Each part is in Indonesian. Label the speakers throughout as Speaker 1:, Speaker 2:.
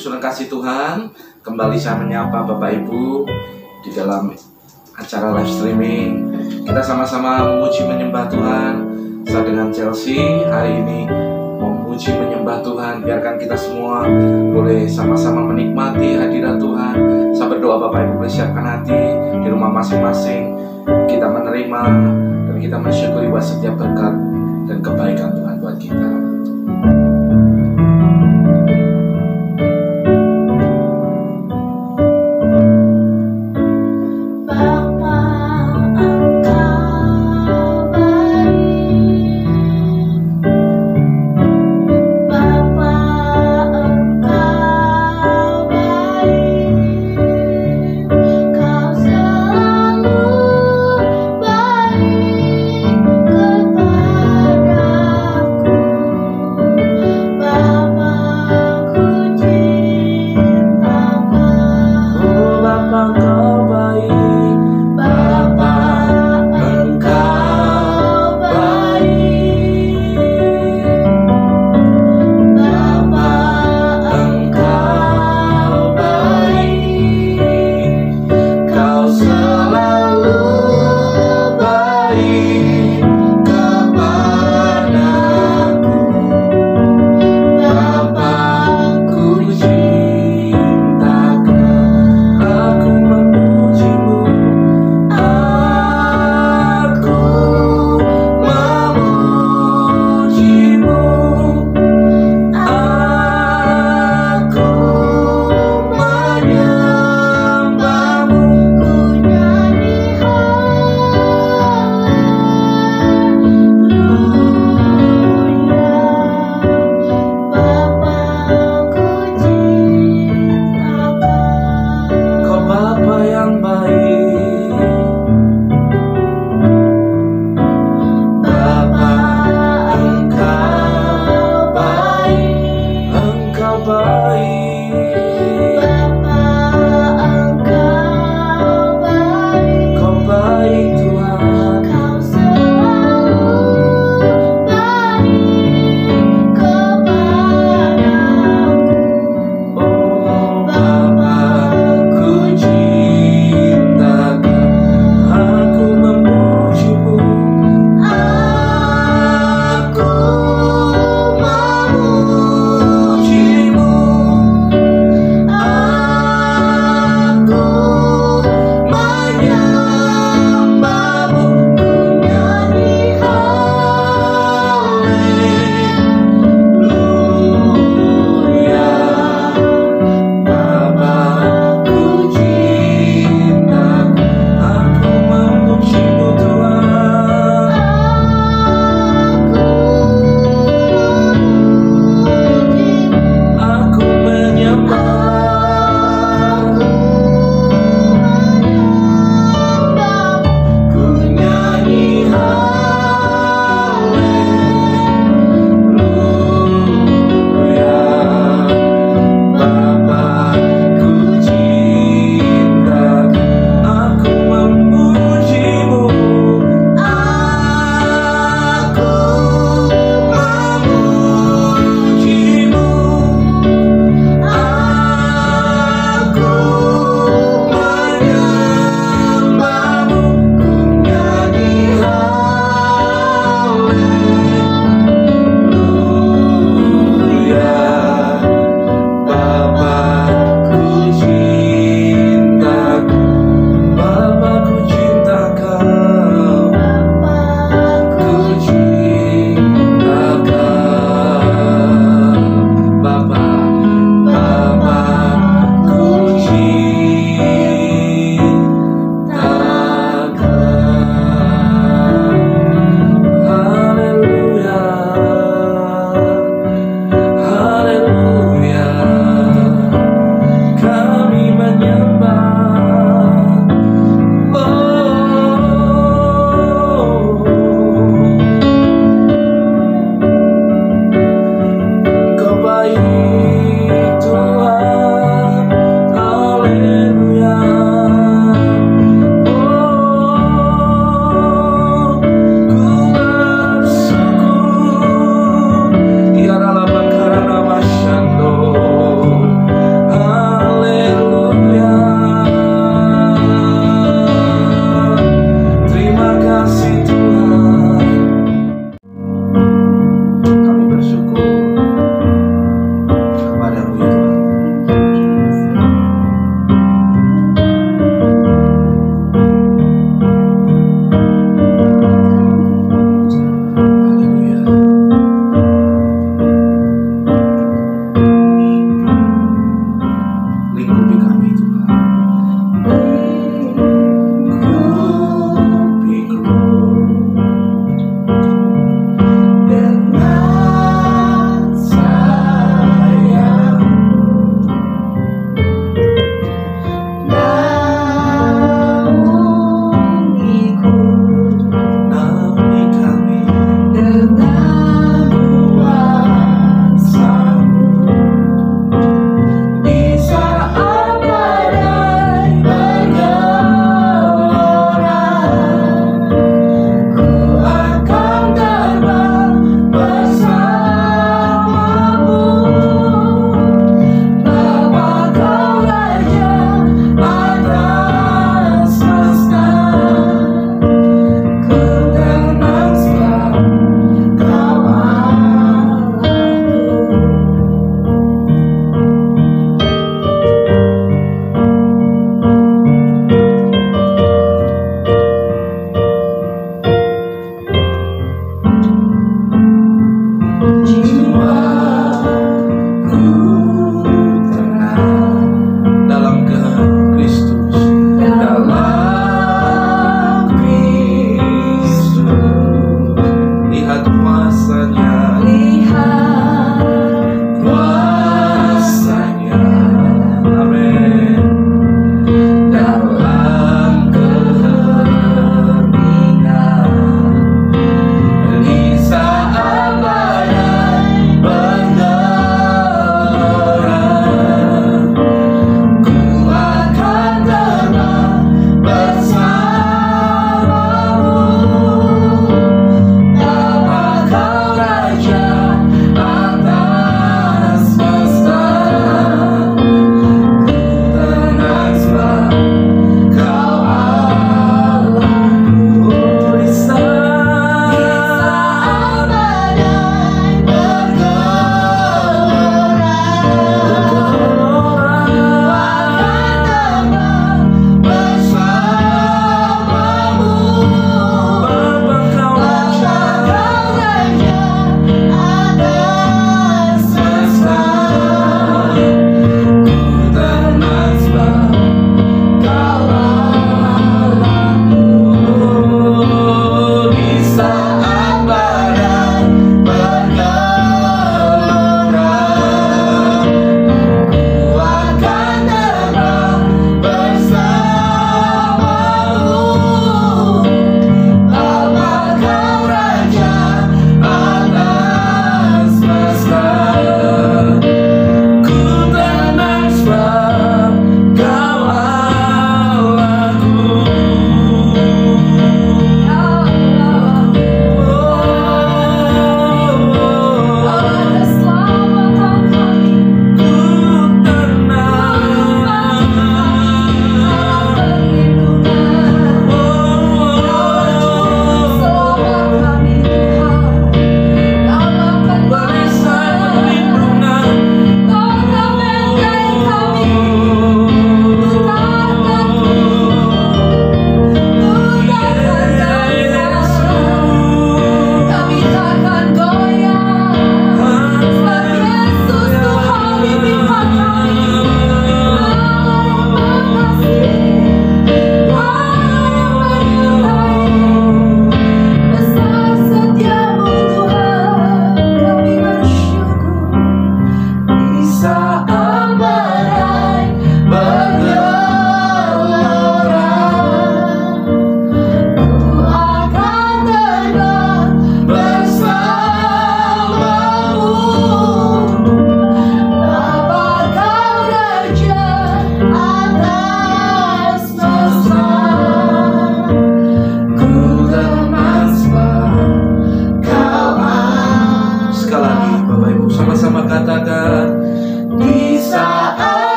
Speaker 1: saudara kasih Tuhan, kembali saya menyapa Bapak Ibu di dalam acara live streaming. Kita sama-sama memuji menyembah Tuhan. Saya dengan Chelsea hari ini memuji menyembah Tuhan. Biarkan kita semua boleh sama-sama menikmati hadirat Tuhan. Saya berdoa Bapak Ibu boleh siapkan hati di rumah masing-masing. Kita menerima dan kita mensyukuri buat setiap berkat dan kebaikan Tuhan buat kita.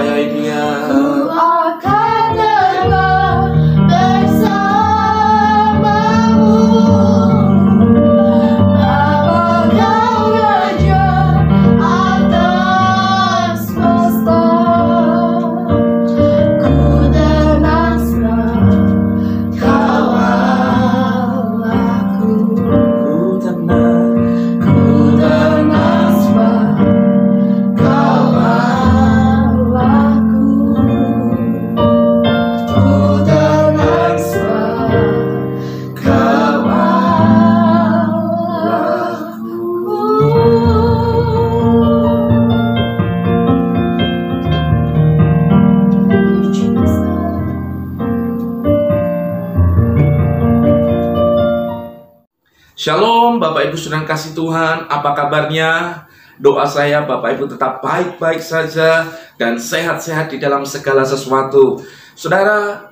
Speaker 1: mempercayai Dia.
Speaker 2: Ku akan terbang bersamamu. Apakah raja atas semesta? Ku tenang sebab kawal aku.
Speaker 1: Ku tenang
Speaker 2: sebab kawal aku. Ku tenang sebab kawal
Speaker 1: Shalom Bapak Ibu saudara kasih Tuhan, apa kabarnya? Doa saya Bapak Ibu tetap baik-baik saja dan sehat-sehat di dalam segala sesuatu. Saudara,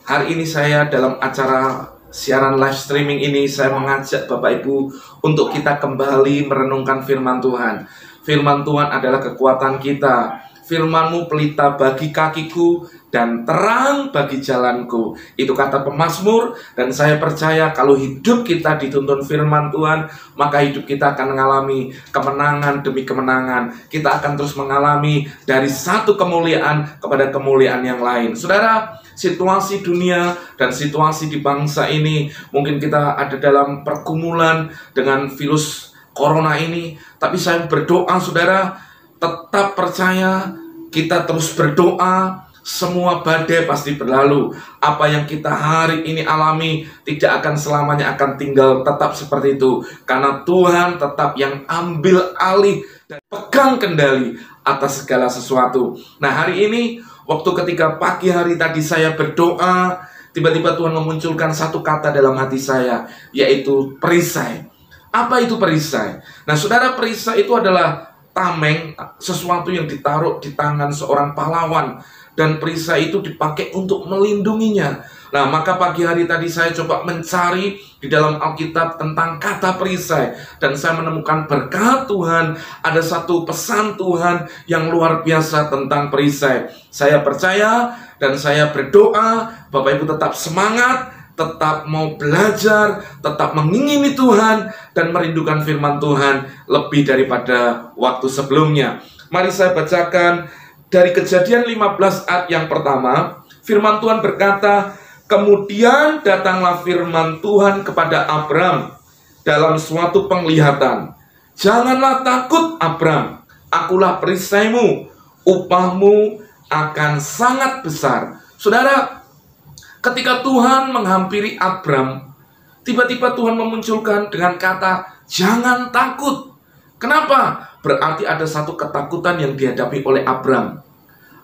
Speaker 1: hari ini saya dalam acara siaran live streaming ini saya mengajak Bapak Ibu untuk kita kembali merenungkan firman Tuhan. Firman Tuhan adalah kekuatan kita. Firman-Mu pelita bagi kakiku dan terang bagi jalanku. Itu kata pemazmur, dan saya percaya kalau hidup kita dituntun firman Tuhan, maka hidup kita akan mengalami kemenangan demi kemenangan. Kita akan terus mengalami dari satu kemuliaan kepada kemuliaan yang lain. Saudara, situasi dunia dan situasi di bangsa ini, mungkin kita ada dalam pergumulan dengan virus corona ini, tapi saya berdoa saudara, tetap percaya, kita terus berdoa, semua badai pasti berlalu. Apa yang kita hari ini alami tidak akan selamanya akan tinggal tetap seperti itu. Karena Tuhan tetap yang ambil alih dan pegang kendali atas segala sesuatu. Nah, hari ini, waktu ketika pagi hari tadi saya berdoa, tiba-tiba Tuhan memunculkan satu kata dalam hati saya, yaitu perisai. Apa itu perisai? Nah, saudara, perisai itu adalah tameng, sesuatu yang ditaruh di tangan seorang pahlawan, dan perisai itu dipakai untuk melindunginya. Nah, maka pagi hari tadi saya coba mencari di dalam Alkitab tentang kata perisai, dan saya menemukan berkat Tuhan, ada satu pesan Tuhan yang luar biasa tentang perisai. Saya percaya dan saya berdoa Bapak Ibu tetap semangat, tetap mau belajar, tetap mengingini Tuhan, dan merindukan firman Tuhan lebih daripada waktu sebelumnya. Mari saya bacakan dari Kejadian 15 ayat yang pertama. Firman Tuhan berkata, kemudian datanglah firman Tuhan kepada Abram dalam suatu penglihatan. Janganlah takut Abram, akulah perisaimu, upahmu akan sangat besar. Saudara, ketika Tuhan menghampiri Abram, tiba-tiba Tuhan memunculkan dengan kata, jangan takut. Kenapa? Berarti ada satu ketakutan yang dihadapi oleh Abram.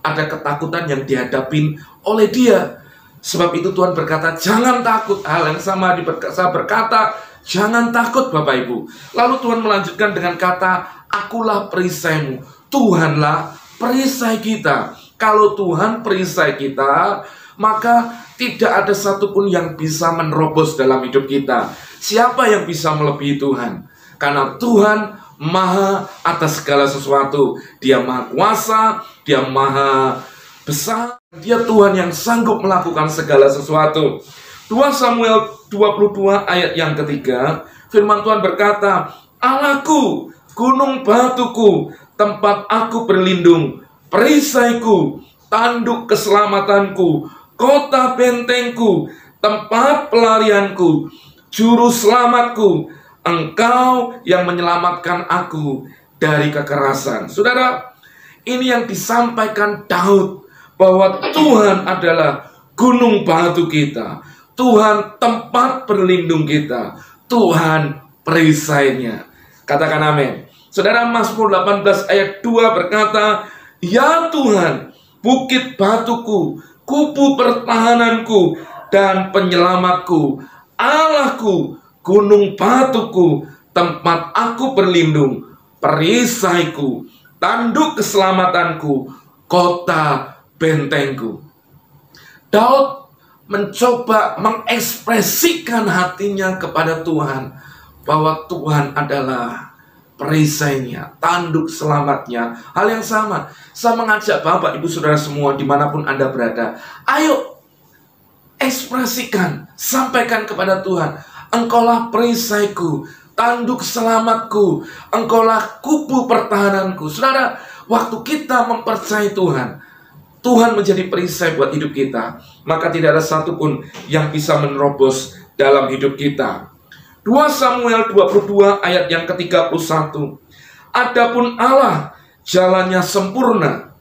Speaker 1: Ada ketakutan yang dihadapi oleh dia. Sebab itu Tuhan berkata, jangan takut. Hal yang sama saya berkata, jangan takut Bapak Ibu. Lalu Tuhan melanjutkan dengan kata, akulah perisaimu. Tuhanlah perisai kita. Kalau Tuhan perisai kita, maka tidak ada satupun yang bisa menerobos dalam hidup kita. Siapa yang bisa melebihi Tuhan? Karena Tuhan Maha atas segala sesuatu. Dia Maha kuasa, Dia Maha besar, Dia Tuhan yang sanggup melakukan segala sesuatu. 2 Samuel 22 ayat yang ketiga, firman Tuhan berkata, Allahku, gunung batuku, tempat aku berlindung, perisaiku, tanduk keselamatanku, kota bentengku, tempat pelarianku, juru selamatku, Engkau yang menyelamatkan aku dari kekerasan. Saudara, ini yang disampaikan Daud, bahwa Tuhan adalah gunung batu kita, Tuhan tempat berlindung kita, Tuhan perisainya. Katakan amin. Saudara, Mazmur 18 ayat 2 berkata, ya Tuhan, bukit batuku, kubu pertahananku, dan penyelamatku, Allahku, gunung batuku, tempat aku berlindung, perisaiku, tanduk keselamatanku, kota bentengku. Daud mencoba mengekspresikan hatinya kepada Tuhan, bahwa Tuhan adalah perisainya, tanduk selamatnya. Hal yang sama, saya mengajak Bapak, Ibu, Saudara semua dimanapun Anda berada, ayo ekspresikan, sampaikan kepada Tuhan, Engkaulah perisaiku, tanduk selamatku, Engkaulah kubu pertahananku. Saudara, waktu kita mempercayai Tuhan, Tuhan menjadi perisai buat hidup kita, maka tidak ada satupun yang bisa menerobos dalam hidup kita. 2 Samuel 22 ayat yang ke-31. Adapun Allah jalannya sempurna,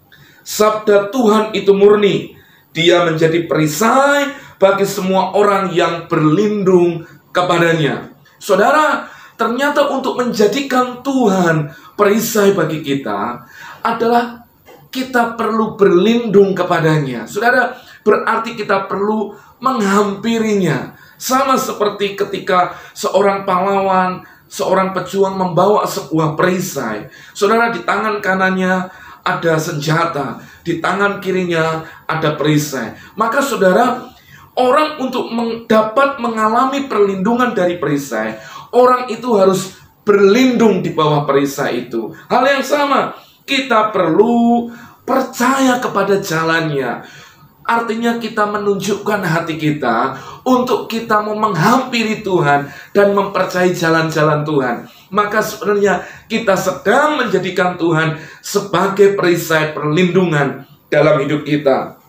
Speaker 1: sabda Tuhan itu murni, Dia menjadi perisai bagi semua orang yang berlindung kepadanya. Saudara, ternyata untuk menjadikan Tuhan perisai bagi kita adalah kita perlu berlindung kepadanya. Saudara, berarti kita perlu menghampirinya. Sama seperti ketika seorang pahlawan, seorang pejuang membawa sebuah perisai. Saudara, di tangan kanannya ada senjata, di tangan kirinya ada perisai. Maka saudara, orang untuk dapat mengalami perlindungan dari perisai, orang itu harus berlindung di bawah perisai itu. Hal yang sama, kita perlu percaya kepada jalannya. Artinya kita menunjukkan hati kita untuk kita mau menghampiri Tuhan dan mempercayai jalan-jalan Tuhan. Maka sebenarnya kita sedang menjadikan Tuhan sebagai perisai perlindungan dalam hidup kita.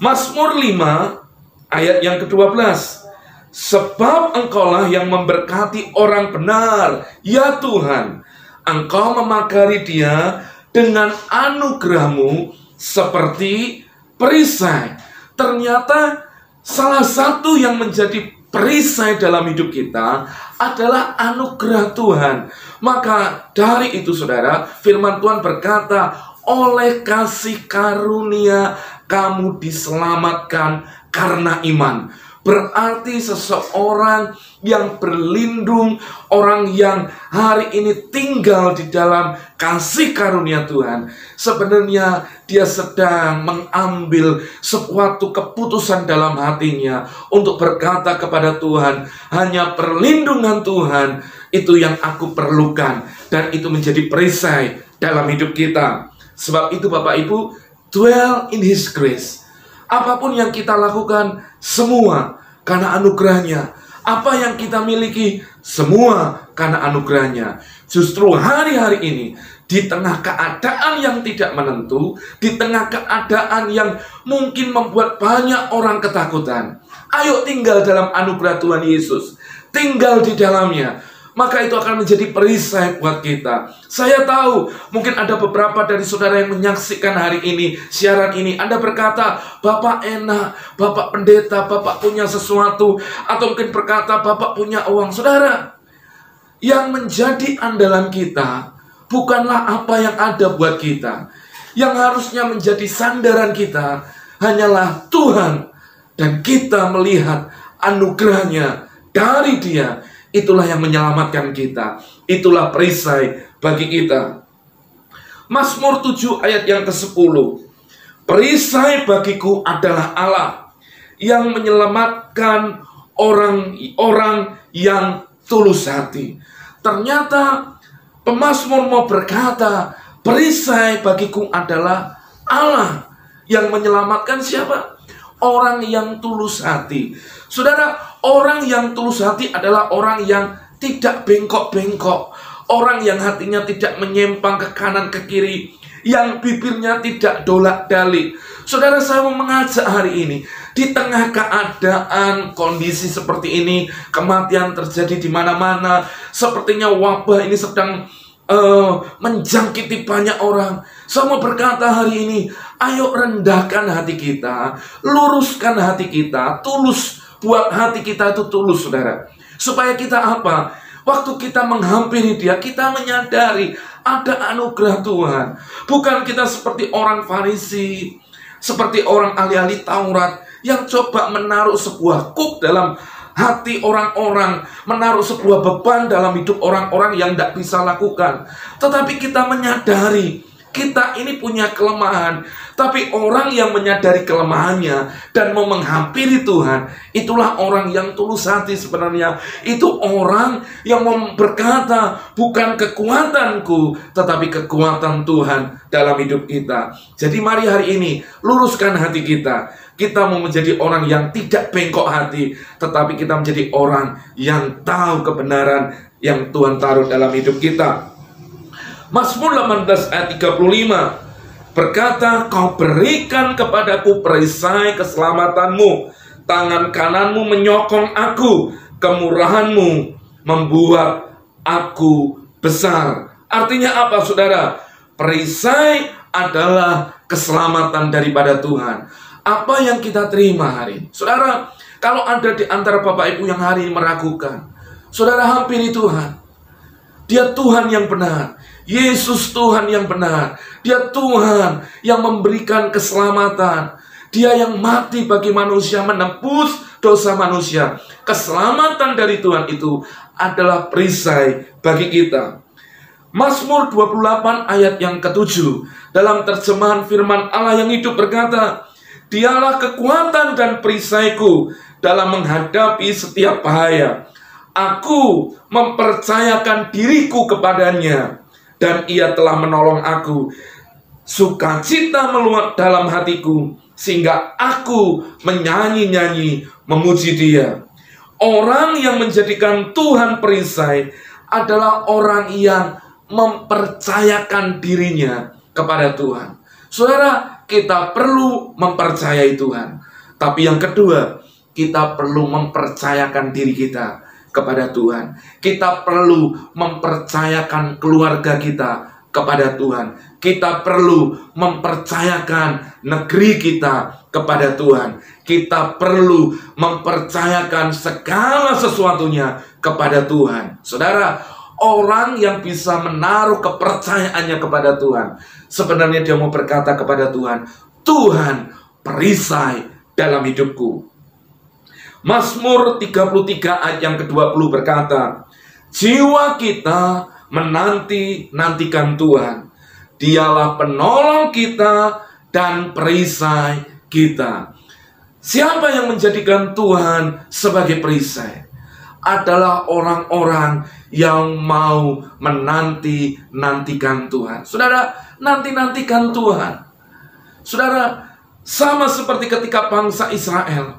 Speaker 1: Mazmur 5 ayat yang ke-12. Sebab Engkaulah yang memberkati orang benar, ya Tuhan. Engkau memagari dia dengan anugerah-Mu seperti perisai. Ternyata salah satu yang menjadi perisai dalam hidup kita adalah anugerah Tuhan. Maka dari itu saudara, firman Tuhan berkata, oleh kasih karunia kamu diselamatkan karena iman. Berarti seseorang yang berlindung, orang yang hari ini tinggal di dalam kasih karunia Tuhan, sebenarnya dia sedang mengambil suatu keputusan dalam hatinya untuk berkata kepada Tuhan, hanya perlindungan Tuhan itu yang aku perlukan, dan itu menjadi perisai dalam hidup kita. Sebab itu Bapak Ibu, dwell in His grace. Apapun yang kita lakukan, semua karena anugerahnya. Apa yang kita miliki, semua karena anugerahnya. Justru hari-hari ini, di tengah keadaan yang tidak menentu, di tengah keadaan yang mungkin membuat banyak orang ketakutan, ayo tinggal dalam anugerah Tuhan Yesus. Tinggal di dalamnya. Maka itu akan menjadi perisai buat kita. Saya tahu mungkin ada beberapa dari saudara yang menyaksikan hari ini, siaran ini. Anda berkata, Bapak enak, Bapak pendeta, Bapak punya sesuatu. Atau mungkin berkata, Bapak punya uang. Saudara, yang menjadi andalan kita bukanlah apa yang ada buat kita. Yang harusnya menjadi sandaran kita hanyalah Tuhan. Dan kita melihat anugerahnya dari Dia. Itulah yang menyelamatkan kita. Itulah perisai bagi kita. Mazmur 7 ayat yang ke-10. Perisai bagiku adalah Allah yang menyelamatkan orang-orang yang tulus hati. Ternyata pemazmur mau berkata, perisai bagiku adalah Allah yang menyelamatkan siapa? Orang yang tulus hati. Saudara, orang yang tulus hati adalah orang yang tidak bengkok-bengkok. Orang yang hatinya tidak menyimpang ke kanan ke kiri. Yang bibirnya tidak dolak-dalik. Saudara, saya mau mengajak hari ini, di tengah keadaan kondisi seperti ini, kematian terjadi di mana-mana, sepertinya wabah ini sedang menjangkiti banyak orang. Saya mau berkata hari ini, ayo rendahkan hati kita, luruskan hati kita, tulus. Buat hati kita itu tulus, saudara. Supaya kita apa? Waktu kita menghampiri Dia, kita menyadari ada anugerah Tuhan. Bukan kita seperti orang Farisi, seperti orang ahli-ahli Taurat, yang coba menaruh sebuah kuk dalam hati orang-orang, menaruh sebuah beban dalam hidup orang-orang yang tidak bisa lakukan. Tetapi kita menyadari, kita ini punya kelemahan. Tapi orang yang menyadari kelemahannya dan mau menghampiri Tuhan, itulah orang yang tulus hati sebenarnya. Itu orang yang berkata, bukan kekuatanku, tetapi kekuatan Tuhan dalam hidup kita. Jadi mari hari ini, luruskan hati kita. Kita mau menjadi orang yang tidak bengkok hati, tetapi kita menjadi orang yang tahu kebenaran yang Tuhan taruh dalam hidup kita. Mazmur 18 ayat 35 berkata, kau berikan kepadaku perisai keselamatanmu, tangan kananmu menyokong aku, kemurahanmu membuat aku besar. Artinya apa, saudara? Perisai adalah keselamatan daripada Tuhan. Apa yang kita terima hari ini? Saudara, kalau ada di antara Bapak Ibu yang hari ini meragukan, saudara hampiri Tuhan. Dia Tuhan yang benar. Yesus Tuhan yang benar. Dia Tuhan yang memberikan keselamatan. Dia yang mati bagi manusia, menebus dosa manusia. Keselamatan dari Tuhan itu adalah perisai bagi kita. Mazmur 28 ayat yang ke-7 dalam terjemahan firman Allah yang hidup berkata, dialah kekuatan dan perisaiku dalam menghadapi setiap bahaya. Aku mempercayakan diriku kepadanya, dan ia telah menolong aku. Sukacita meluap dalam hatiku, sehingga aku menyanyi-nyanyi memuji dia. Orang yang menjadikan Tuhan perisai adalah orang yang mempercayakan dirinya kepada Tuhan. Saudara, kita perlu mempercayai Tuhan. Tapi yang kedua, kita perlu mempercayakan diri kita kepada Tuhan. Kita perlu mempercayakan keluarga kita kepada Tuhan. Kita perlu mempercayakan negeri kita kepada Tuhan. Kita perlu mempercayakan segala sesuatunya kepada Tuhan. Saudara, orang yang bisa menaruh kepercayaannya kepada Tuhan, sebenarnya dia mau berkata kepada Tuhan, Tuhan perisai dalam hidupku. Mazmur 33 ayat yang ke-20 berkata, jiwa kita menanti-nantikan Tuhan. Dialah penolong kita dan perisai kita. Siapa yang menjadikan Tuhan sebagai perisai? Adalah orang-orang yang mau menanti-nantikan Tuhan. Saudara, nanti-nantikan Tuhan. Saudara, sama seperti ketika bangsa Israel,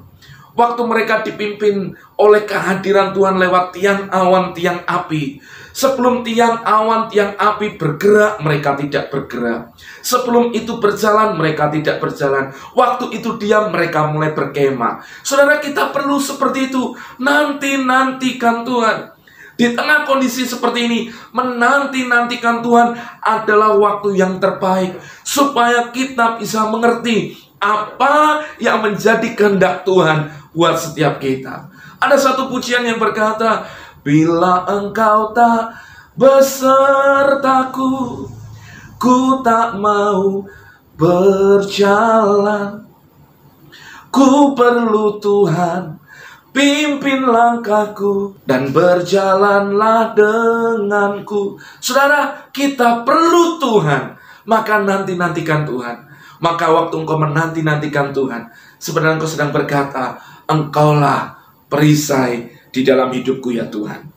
Speaker 1: waktu mereka dipimpin oleh kehadiran Tuhan lewat tiang awan, tiang api. Sebelum tiang awan, tiang api bergerak, mereka tidak bergerak. Sebelum itu berjalan, mereka tidak berjalan. Waktu itu diam, mereka mulai berkemah. Saudara, kita perlu seperti itu. Nanti-nantikan Tuhan. Di tengah kondisi seperti ini, menanti-nantikan Tuhan adalah waktu yang terbaik. Supaya kita bisa mengerti apa yang menjadi kehendak Tuhan buat setiap kita. Ada satu pujian yang berkata, bila engkau tak besertaku, ku tak mau berjalan. Ku perlu Tuhan, pimpin langkahku, dan berjalanlah denganku. Saudara, kita perlu Tuhan, maka nanti-nantikan Tuhan. Maka waktu engkau menanti-nantikan Tuhan, sebenarnya engkau sedang berkata, engkaulah perisai di dalam hidupku ya Tuhan.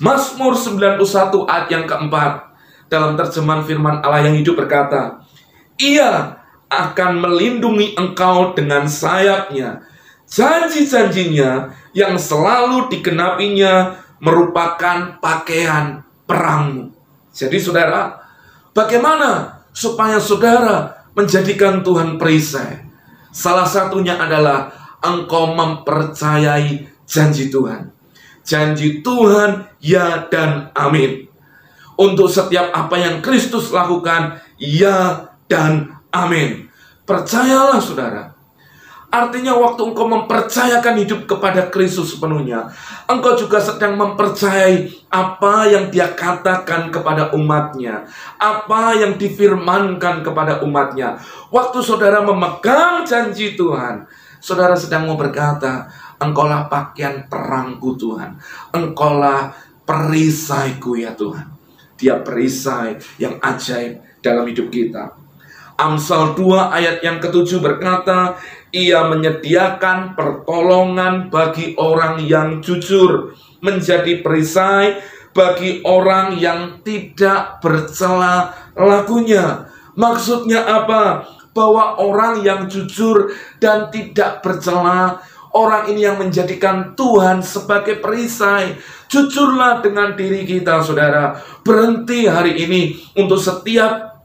Speaker 1: Mazmur 91 ayat yang keempat dalam terjemahan firman Allah yang hidup berkata, ia akan melindungi engkau dengan sayapnya. Janji-janjinya yang selalu digenapinya merupakan pakaian perangmu. Jadi saudara, bagaimana supaya saudara menjadikan Tuhan perisai? Salah satunya adalah engkau mempercayai janji Tuhan. Janji Tuhan ya dan amin. Untuk setiap apa yang Kristus lakukan, ya dan amin. Percayalah saudara. Artinya waktu engkau mempercayakan hidup kepada Kristus sepenuhnya, engkau juga sedang mempercayai apa yang dia katakan kepada umatnya, apa yang difirmankan kepada umatnya. Waktu saudara memegang janji Tuhan, saudara sedang mau berkata, engkaulah pakaian perangku Tuhan, engkaulah perisaiku ya Tuhan. Dia perisai yang ajaib dalam hidup kita. Amsal 2 ayat yang ke-7 berkata, Ia menyediakan pertolongan bagi orang yang jujur, menjadi perisai bagi orang yang tidak bercela lakunya. Maksudnya apa? Bahwa orang yang jujur dan tidak bercela, orang ini yang menjadikan Tuhan sebagai perisai. Jujurlah dengan diri kita, saudara. Berhenti hari ini untuk setiap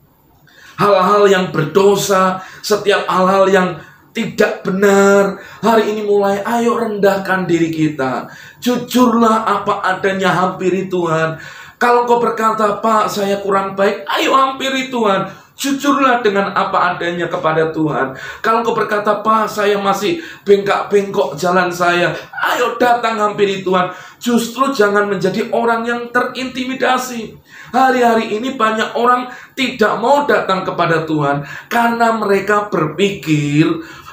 Speaker 1: hal-hal yang berdosa, setiap hal-hal yang tidak benar. Hari ini mulai, ayo rendahkan diri kita. Jujurlah apa adanya, hampiri Tuhan. Kalau kau berkata, Pak, saya kurang baik, ayo hampiri Tuhan. Jujurlah dengan apa adanya kepada Tuhan. Kalau kau berkata, Pak, saya masih bengkak-bengkok jalan saya, ayo datang hampiri Tuhan. Justru jangan menjadi orang yang terintimidasi. Hari-hari ini banyak orang tidak mau datang kepada Tuhan karena mereka berpikir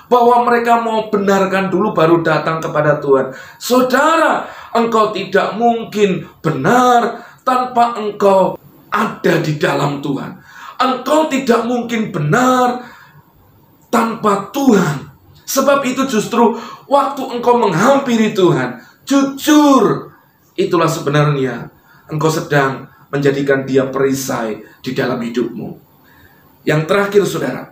Speaker 1: bahwa mereka mau benarkan dulu baru datang kepada Tuhan. Saudara, engkau tidak mungkin benar tanpa engkau ada di dalam Tuhan. Engkau tidak mungkin benar tanpa Tuhan. Sebab itu justru waktu engkau menghampiri Tuhan, jujur, itulah sebenarnya engkau sedang menjadikan dia perisai di dalam hidupmu. Yang terakhir, saudara,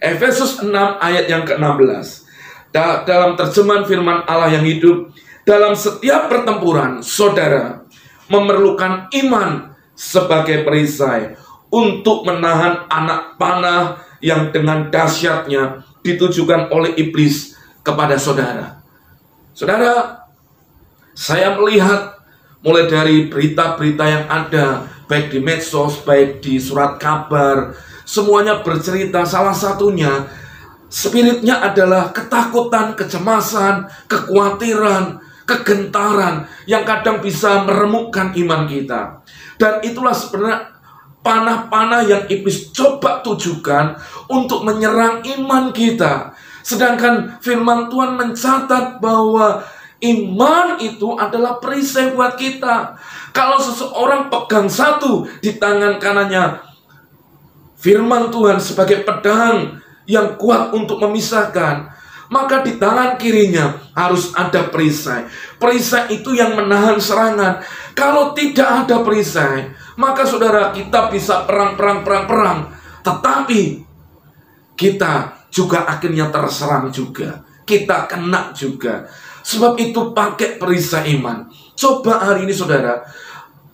Speaker 1: Efesus 6 ayat yang ke-16. Dalam terjemahan firman Allah yang hidup, dalam setiap pertempuran, saudara memerlukan iman sebagai perisai untuk menahan anak panah yang dengan dahsyatnya ditujukan oleh iblis kepada saudara. Saudara, saya melihat mulai dari berita-berita yang ada, baik di medsos, baik di surat kabar, semuanya bercerita salah satunya, spiritnya adalah ketakutan, kecemasan, kekhawatiran, kegentaran yang kadang bisa meremukkan iman kita. Dan itulah sebenarnya panah-panah yang iblis coba tujukan untuk menyerang iman kita. Sedangkan firman Tuhan mencatat bahwa iman itu adalah perisai buat kita. Kalau seseorang pegang satu di tangan kanannya, firman Tuhan sebagai pedang yang kuat untuk memisahkan, maka di tangan kirinya harus ada perisai. Perisai itu yang menahan serangan. Kalau tidak ada perisai, maka saudara, kita bisa perang, tetapi kita juga akhirnya terserang juga, kita kena juga. Sebab itu pakai perisai iman. Coba hari ini saudara,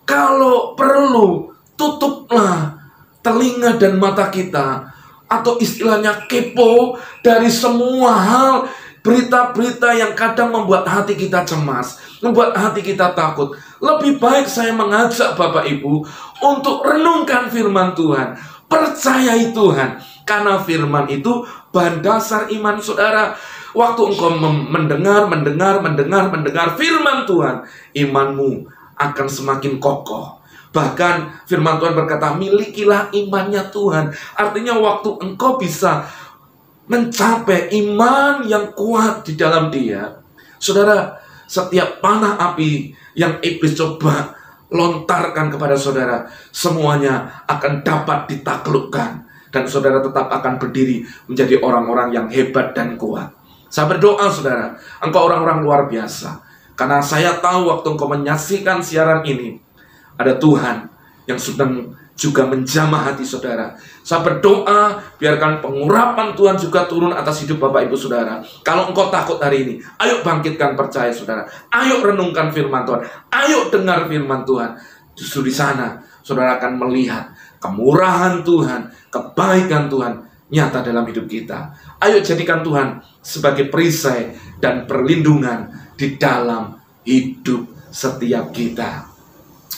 Speaker 1: kalau perlu tutuplah telinga dan mata kita, atau istilahnya kepo dari semua hal, berita-berita yang kadang membuat hati kita cemas, membuat hati kita takut. Lebih baik saya mengajak Bapak Ibu untuk renungkan firman Tuhan, percayai Tuhan, karena firman itu bahan dasar iman saudara. Waktu engkau mendengar firman Tuhan, imanmu akan semakin kokoh. Bahkan firman Tuhan berkata, milikilah imannya Tuhan. Artinya waktu engkau bisa mencapai iman yang kuat di dalam dia, saudara, setiap panah api yang iblis coba lontarkan kepada saudara, semuanya akan dapat ditaklukkan. Dan saudara tetap akan berdiri menjadi orang-orang yang hebat dan kuat. Saya berdoa saudara, engkau orang-orang luar biasa. Karena saya tahu waktu engkau menyaksikan siaran ini, ada Tuhan yang sedang juga menjamah hati saudara. Saya berdoa, biarkan pengurapan Tuhan juga turun atas hidup Bapak Ibu saudara. Kalau engkau takut hari ini, ayo bangkitkan percaya saudara. Ayo renungkan firman Tuhan. Ayo dengar firman Tuhan. Justru di sana, saudara akan melihat kemurahan Tuhan, kebaikan Tuhan nyata dalam hidup kita. Ayo jadikan Tuhan sebagai perisai dan perlindungan di dalam hidup setiap kita.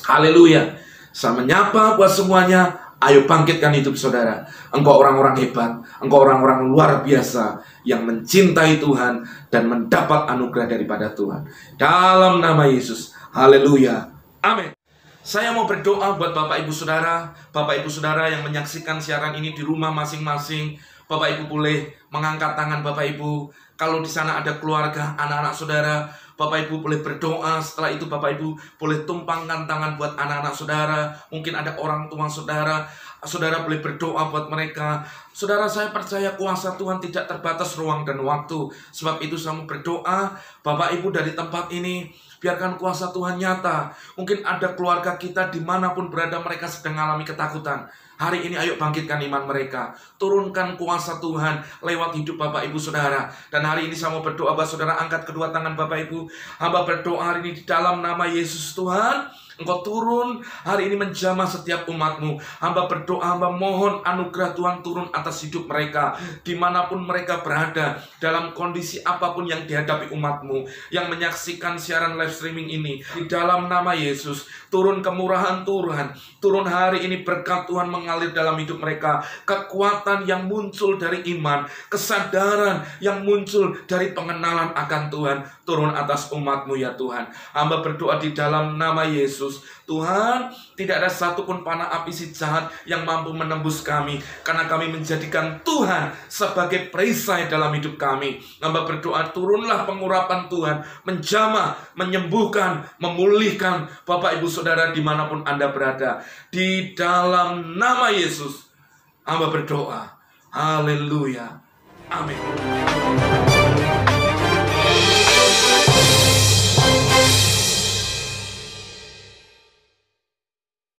Speaker 1: Haleluya. Saya menyapa buat semuanya. Ayo bangkitkan hidup saudara. Engkau orang-orang hebat. Engkau orang-orang luar biasa yang mencintai Tuhan dan mendapat anugerah daripada Tuhan. Dalam nama Yesus. Haleluya. Amin. Saya mau berdoa buat Bapak Ibu Saudara. Bapak Ibu Saudara yang menyaksikan siaran ini di rumah masing-masing. Bapak Ibu boleh mengangkat tangan Bapak Ibu. Kalau di sana ada keluarga, anak-anak saudara, Bapak Ibu boleh berdoa. Setelah itu Bapak Ibu boleh tumpangkan tangan buat anak-anak saudara. Mungkin ada orang tua saudara. Saudara boleh berdoa buat mereka. Saudara, saya percaya kuasa Tuhan tidak terbatas ruang dan waktu. Sebab itu saya mau berdoa, Bapak Ibu dari tempat ini, biarkan kuasa Tuhan nyata. Mungkin ada keluarga kita dimanapun berada, mereka sedang mengalami ketakutan. Hari ini ayo bangkitkan iman mereka. Turunkan kuasa Tuhan lewat hidup Bapak Ibu Saudara. Dan hari ini saya mau berdoa buat saudara, angkat kedua tangan Bapak Ibu. Hamba berdoa hari ini di dalam nama Yesus Tuhan. Engkau turun hari ini menjamah setiap umat-Mu. Hamba berdoa, hamba mohon anugerah Tuhan turun atas hidup mereka. Dimanapun mereka berada, dalam kondisi apapun yang dihadapi umat-Mu, yang menyaksikan siaran live streaming ini. Di dalam nama Yesus, turun kemurahan Tuhan. Turun hari ini berkat Tuhan mengalir dalam hidup mereka. Kekuatan yang muncul dari iman, kesadaran yang muncul dari pengenalan akan Tuhan, turun atas umat-Mu ya Tuhan. Hamba berdoa di dalam nama Yesus. Tuhan, tidak ada satupun panah api si jahat yang mampu menembus kami, karena kami menjadikan Tuhan sebagai perisai dalam hidup kami. Hamba berdoa, turunlah pengurapan Tuhan, menjamah, menyembuhkan, memulihkan Bapak Ibu Saudara dimanapun Anda berada. Di dalam nama Yesus, hamba berdoa. Haleluya. Amin.